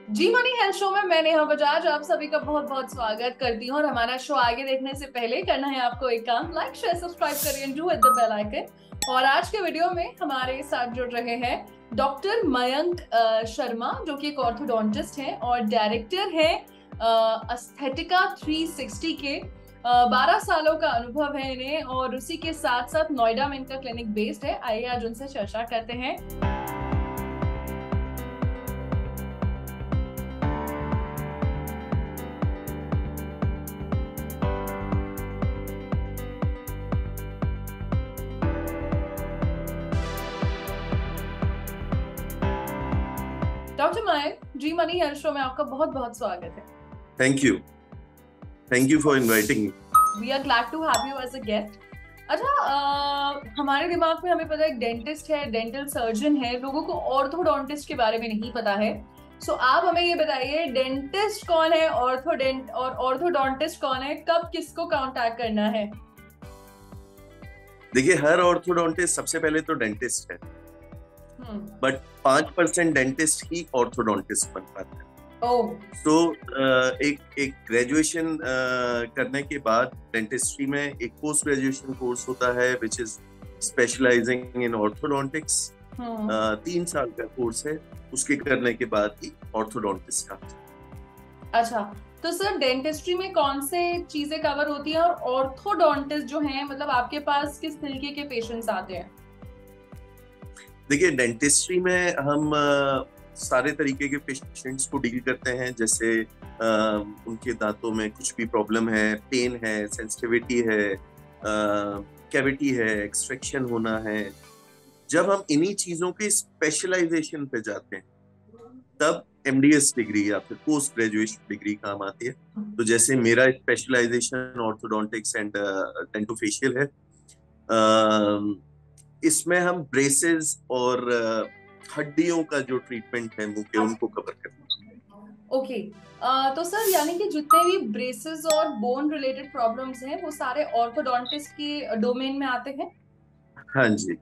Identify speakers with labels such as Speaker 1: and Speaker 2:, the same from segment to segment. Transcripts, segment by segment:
Speaker 1: जी money health show में मैं नेहा बजाज आप सभी का बहुत बहुत स्वागत करती हूँ। और हमारा शो आगे देखने से पहले करना है आपको एक काम, लाइक शेयर सब्सक्राइब करिए and do hit the bell icon. और आज के वीडियो में हमारे साथ जुड़ रहे हैं डॉक्टर मयंक शर्मा, जो कि एक ऑर्थोडोंटिस्ट हैं और डायरेक्टर हैं एस्थेटिका 360 के। 12 सालों का अनुभव है इन्हें और उसी के साथ साथ नोएडा में इनका क्लिनिक बेस्ड है। आइए आज उनसे चर्चा करते हैं। Doctor Mayank, ji money health show में आपका बहुत बहुत स्वागत है।
Speaker 2: Thank you for inviting me.
Speaker 1: We are glad to have you as a guest. अच्छा, हमारे दिमाग में हमें पता है डेंटिस्ट है, डेंटल सर्जन है, लोगों को ऑर्थोडोंटिस्ट के बारे में नहीं पता है। सो आप हमें ये बताइए, डेंटिस्ट कौन है, ऑर्थोडोंटिस्ट कौन है, कब किसको कांटेक्ट करना है?
Speaker 2: देखिए, हर ऑर्थोडोंटिस्ट सबसे पहले तो डेंटिस्ट है, बट 5% डेंटिस्ट ही ऑर्थोडोंटिस्ट बन पाता है। तो एक ग्रेजुएशन करने के बाद डेंटिस्ट्री में एक पोस्ट ग्रेजुएशन कोर्स होता है which is specialising in orthodontics. 3 साल का कोर्स है, उसके करने के बाद ही ऑर्थोडोंटिस्ट का।
Speaker 1: अच्छा, तो सर डेंटिस्ट्री में कौन से चीजें कवर होती है और ऑर्थोडोंटिस्ट जो हैं, मतलब आपके पास किस तरीके के पेशेंट्स आते हैं?
Speaker 2: देखिए, डेंटिस्ट्री में हम सारे तरीके के पेशेंट्स को डील करते हैं। जैसे उनके दांतों में कुछ भी प्रॉब्लम है, पेन है, सेंसिटिविटी है, कैविटी है, एक्सट्रैक्शन होना है। जब हम इन्हीं चीजों के स्पेशलाइजेशन पे जाते हैं तब एमडीएस डिग्री या फिर पोस्ट ग्रेजुएशन डिग्री काम आती है। तो जैसे मेरा स्पेशलाइजेशन ऑर्थोडोंटिक्स एंड डेंटोफेशियल है। इसमें हम ब्रेसेस और हड्डियों का जो ट्रीटमेंट है मुंह के, उनको कवर करते हैं।
Speaker 1: ओके, तो सर यानी कि जितने भी ब्रेसेस और बोन रिलेटेड प्रॉब्लम्स हैं वो सारे ऑर्थोडोंटिस्ट की डोमेन में आते हैं?
Speaker 2: हाँ जी,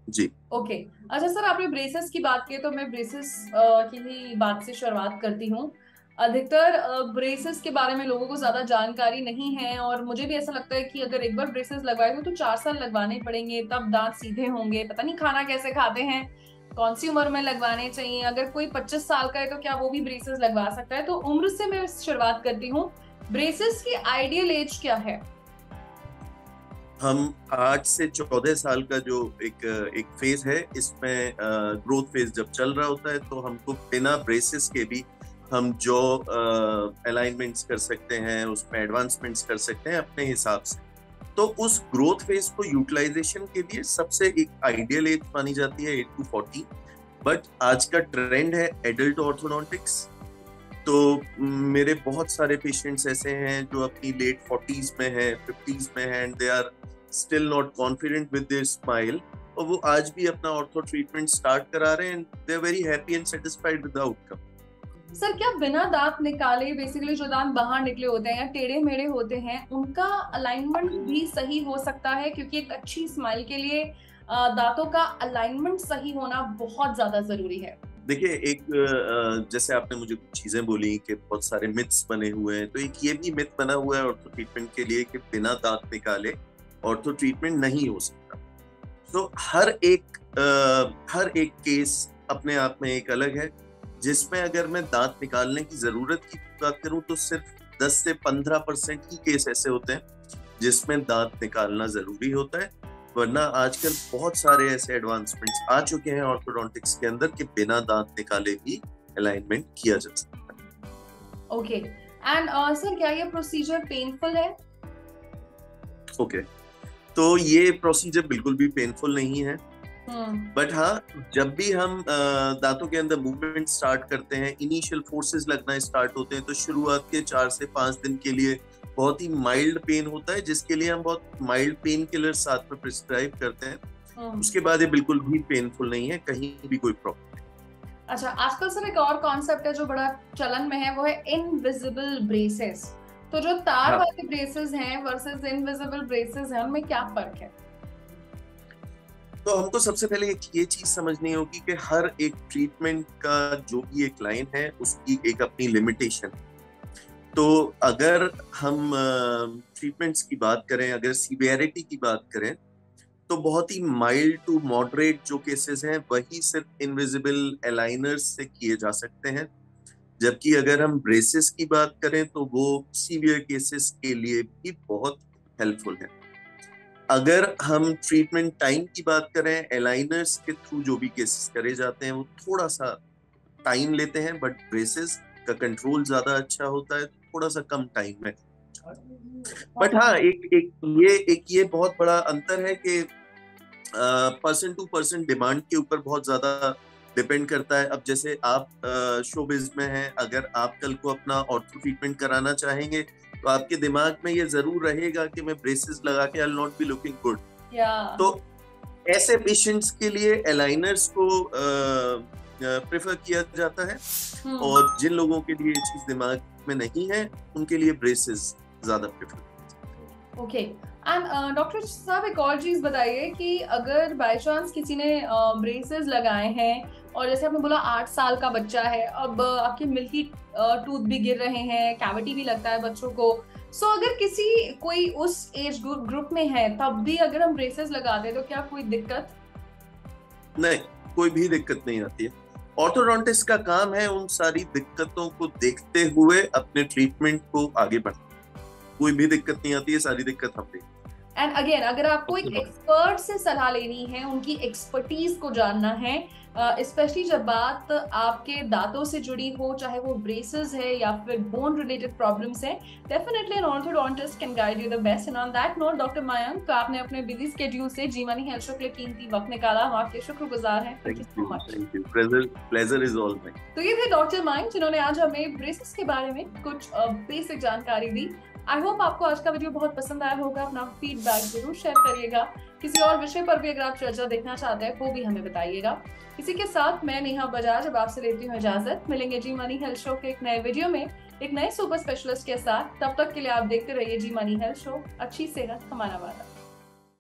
Speaker 2: जी।
Speaker 1: ओके। अच्छा सर, आपने ब्रेसेस की बात की तो मैं ब्रेसेस की ही बात से शुरुआत करती हूँ। अधिकतर ब्रेसेस के बारे में लोगों को ज्यादा जानकारी नहीं है और मुझे भी ऐसा लगता है कि अगर एक बार ब्रेसेस लगवाए तो 4 साल लगवाने पड़ेंगे, तब दांत सीधे होंगे। पता नहीं खाना कैसे खाते हैं, कौन सी उम्र में लगवाने चाहिए। अगर कोई 25 साल का है तो क्या वो भी ब्रेसेस लगवा सकता है? तो उम्र से मैं शुरुआत करती हूँ। ब्रेसेस की आइडियल एज क्या है?
Speaker 2: हम 8 से 14 साल का जो एक फेज है, इसमें ग्रोथ फेज जब चल रहा होता है तो हमको बिना ब्रेसेस के भी हम जो अलाइनमेंट्स कर सकते हैं, उसमें एडवांसमेंट्स कर सकते हैं अपने हिसाब से। तो उस ग्रोथ फेज को यूटिलाइजेशन के लिए सबसे एक आइडियल एज मानी जाती है 8 to 40। बट आज का ट्रेंड है एडल्ट ऑर्थोडोंटिक्स। तो मेरे बहुत सारे पेशेंट्स ऐसे हैं जो अपनी लेट 40s में है, 50s में है, and they are still not confident with their smile, और वो आज भी अपना ऑर्थो ट्रीटमेंट स्टार्ट करा रहे हैं and they are very happy and satisfied with the outcome.
Speaker 1: Sir, क्या बिना दांत निकाले, बेसिकली जो दांत बाहर निकले होते हैं या टेढ़े मेढ़े होते हैं, उनका अलाइनमेंट भी सही हो सकता है? क्योंकि एक अच्छी स्माइल के लिए दांतों का अलाइनमेंट सही होना बहुत ज्यादा जरूरी है।
Speaker 2: देखिए, एक जैसे आपने मुझे कुछ चीजें बोली कि बहुत सारे मिथ्स बने हुए हैं, तो एक ये भी मिथ बना हुआ है ऑर्थो ट्रीटमेंट के लिए कि बिना दांत निकाले ऑर्थो ट्रीटमेंट नहीं हो सकता। तो हर एक केस अपने आप में एक अलग है, जिसमें अगर मैं दांत निकालने की जरूरत की बात करूं तो सिर्फ 10 से 15% ही केस ऐसे होते हैं जिसमें दांत निकालना जरूरी होता है। वरना आजकल बहुत सारे ऐसे एडवांसमेंट्स आ चुके हैं ऑर्थोडोंटिक्स के अंदर कि बिना दांत निकाले भी अलाइनमेंट किया जा सकता है।
Speaker 1: ओके, एंड सर क्या ये प्रोसीजर पेनफुल है?
Speaker 2: ओके, तो ये प्रोसीजर बिल्कुल भी पेनफुल नहीं है। बट हाँ, जब भी हम दांतों के अंदर मूवमेंट स्टार्ट करते हैं, इनिशियल फोर्सेस लगना स्टार्ट होते हैं, तो शुरुआत के 4 से 5 दिन के लिए बहुत ही माइल्ड पेन होता है, जिसके लिए हम बहुत माइल्ड पेन किलर साथ में प्रिस्क्राइब करते हैं। उसके बाद ये बिल्कुल भी पेनफुल नहीं है, कहीं भी कोई प्रॉब्लम नहीं।
Speaker 1: अच्छा, आजकल सर एक और कॉन्सेप्ट है जो बड़ा चलन में है, वो है इनविजिबल ब्रेसेस। तो जो तार वाले ब्रेसेस हैं वर्सेस इनविजिबल ब्रेसेस हैं, उनमें क्या फर्क है?
Speaker 2: तो हमको सबसे पहले ये चीज समझनी होगी कि हर एक ट्रीटमेंट का जो भी एक लाइन है उसकी एक अपनी लिमिटेशन। तो अगर हम ट्रीटमेंट्स की बात करें, अगर सीवियरिटी की बात करें, तो बहुत ही माइल्ड टू मॉडरेट जो केसेस हैं वही सिर्फ इनविजिबल अलाइनर्स से किए जा सकते हैं, जबकि अगर हम ब्रेसेस की बात करें तो वो सीवियर केसेस के लिए भी बहुत हेल्पफुल है। अगर हम ट्रीटमेंट टाइम की बात करें, अलाइनर्स के थ्रू जो भी केसेस करे जाते हैं वो थोड़ा सा टाइम लेते हैं, बट ब्रेसेस का कंट्रोल ज्यादा अच्छा होता है, थोड़ा सा कम टाइम में। बट हाँ, एक ये बहुत बड़ा अंतर है कि पर्सन टू पर्सन डिमांड के ऊपर बहुत ज्यादा डिपेंड करता है। अब जैसे आप शोबिज में हैं, अगर आप कल को अपना ऑर्थो ट्रीटमेंट कराना चाहेंगे तो आपके दिमाग में ये जरूर रहेगा कि मैं ब्रेसेस लगा के I will not be looking good. तो ऐसे पेशेंट्स के लिए अलाइनर्स को प्रेफर किया जाता है, और जिन लोगों के लिए ये चीज दिमाग में नहीं है उनके लिए ब्रेसेस ज्यादा प्रेफर।
Speaker 1: ओके, एंड डॉक्टर साहब एक और चीज बताइए कि अगर बाय चांस किसी ने ब्रेसेस लगाए हैं और जैसे आपने बोला 8 साल का बच्चा है, अब आपके मिल्की टूथ भी गिर रहे हैं, कैविटी भी लगता है बच्चों को, सो अगर कोई उस एज ग्रुप में है तब भी अगर हम ब्रेसेस लगाते हैं तो क्या कोई दिक्कत?
Speaker 2: नहीं, कोई भी दिक्कत नहीं आती है। ऑर्थोडोंटिस्ट का काम है उन सारी दिक्कतों को देखते हुए अपने ट्रीटमेंट को आगे बढ़ाना। कोई भी दिक्कत नहीं आती है, सारी दिक्कत हम देखते हैं।
Speaker 1: एंड अगेन, अगर आपको एक एक्सपर्ट से सलाह लेनी है, उनकी एक्सपर्टीज को जानना है, स्पेशली जब बात आपके दांतों से जुड़ी हो, चाहे वो ब्रेसेस है या फिर बोन रिलेटेड प्रॉब्लम्स है, definitely an orthodontist can guide you the best. And on that note doctor Mayank, आपने अपने बिजी स्केड्यूल से जी मनी हेल्थ शो के लिए कीमती वक्त निकाला, हम आपके शुक्रगुजार हैं। Thank you so much.
Speaker 2: Thank you, pleasure is all mine.
Speaker 1: तो ये थे डॉक्टर मयंक जिन्होंने आज हमें ब्रेसेस के बारे में कुछ बेसिक जानकारी दी। आई होप आपको आज का वीडियो बहुत पसंद आया होगा। अपना फीडबैक जरूर शेयर करिएगा। किसी और विषय पर भी अगर आप चर्चा देखना चाहते हैं वो भी हमें बताइएगा। इसी के साथ मैं नेहा बजाज अब आपसे लेती हूँ इजाजत। मिलेंगे जी मनी हेल्थ शो के एक नए वीडियो में एक नए सुपर स्पेशलिस्ट के साथ। तब तक के लिए आप देखते रहिए जी मनी हेल्थ शो। अच्छी सेहत हमारा वादा।